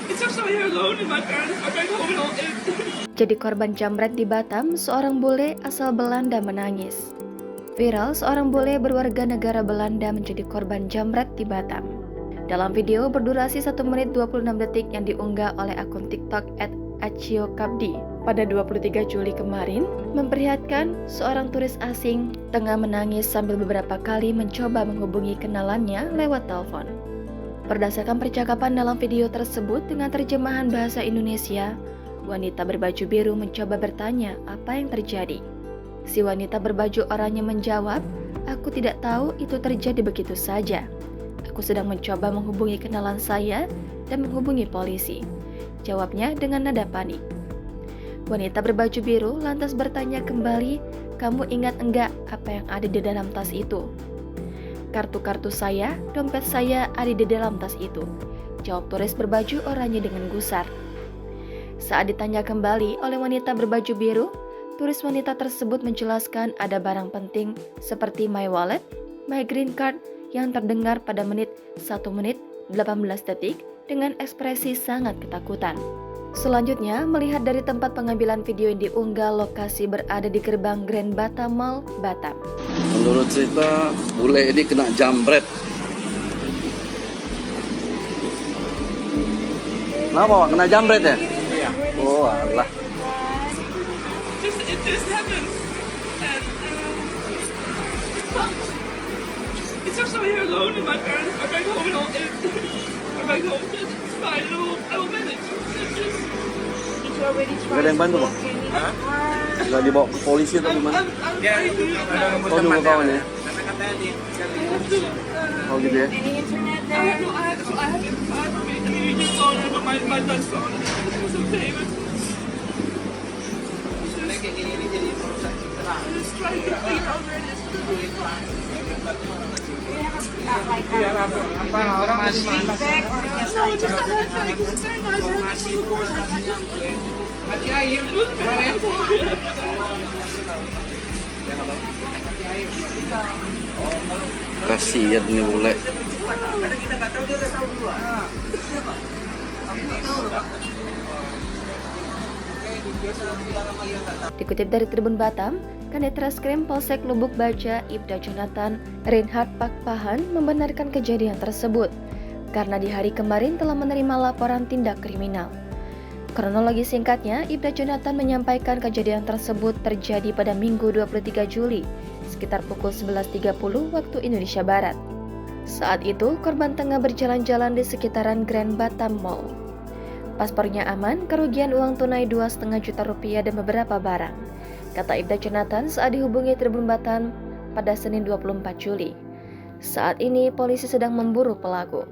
It's just I'm here alone and my parents are going home and all. Jadi korban jambret di Batam, seorang bule asal Belanda menangis. Viral, seorang bule berwarga negara Belanda menjadi korban jambret di Batam. Dalam video berdurasi 1 menit 26 detik yang diunggah oleh akun TikTok @achiokabdi pada 23 Juli kemarin, memperlihatkan seorang turis asing tengah menangis sambil beberapa kali mencoba menghubungi kenalannya lewat telepon. Berdasarkan percakapan dalam video tersebut dengan terjemahan bahasa Indonesia, wanita berbaju biru mencoba bertanya apa yang terjadi. Si wanita berbaju oranye menjawab, "Aku tidak tahu itu terjadi begitu saja. Aku sedang mencoba menghubungi kenalan saya dan menghubungi polisi," jawabnya dengan nada panik. Wanita berbaju biru lantas bertanya kembali, "Kamu ingat enggak apa yang ada di dalam tas itu?" "Kartu-kartu saya, dompet saya ada di dalam tas itu," jawab turis berbaju oranye dengan gusar. Saat ditanya kembali oleh wanita berbaju biru, turis wanita tersebut menjelaskan ada barang penting seperti my wallet, my green card yang terdengar pada 1 menit 18 detik dengan ekspresi sangat ketakutan. Selanjutnya, melihat dari tempat pengambilan video yang diunggah, lokasi berada di gerbang Grand Batam Mall, Batam. Menurut cerita, bule ini kena jambret. Kenapa Pak? Kena jambret ya? Iya. Oh alah. It just happened. And it's just I'm here alone and my parents are going home and all. I'm going home. It's fine. I will manage. Gak ada yang bantu Pak? Gak dibawa ke polisi atau gimana? Oh nunggu kawan ya? Oh gitu ya? I have your phone, but my dad's phone. It's okay, but I'm just trying to think how bad it is. Apa orang masih No, just not that bad, because it's very nice. mati air Kasihan nih bule. Dikutip dari Tribun Batam, Kanit Reskrim Polsek Lubuk Baja Ibda Jonathan Reinhard Pakpahan membenarkan kejadian tersebut karena di hari kemarin telah menerima laporan tindak kriminal. Kronologi singkatnya, Ibda Jonathan menyampaikan kejadian tersebut terjadi pada Minggu 23 Juli sekitar pukul 11.30 waktu Indonesia Barat. Saat itu, korban tengah berjalan-jalan di sekitaran Grand Batam Mall. Paspornya aman, kerugian uang tunai 2,5 juta rupiah dan beberapa barang, kata Ibda Jonathan saat dihubungi Tribun Batam pada Senin 24 Juli. Saat ini polisi sedang memburu pelaku.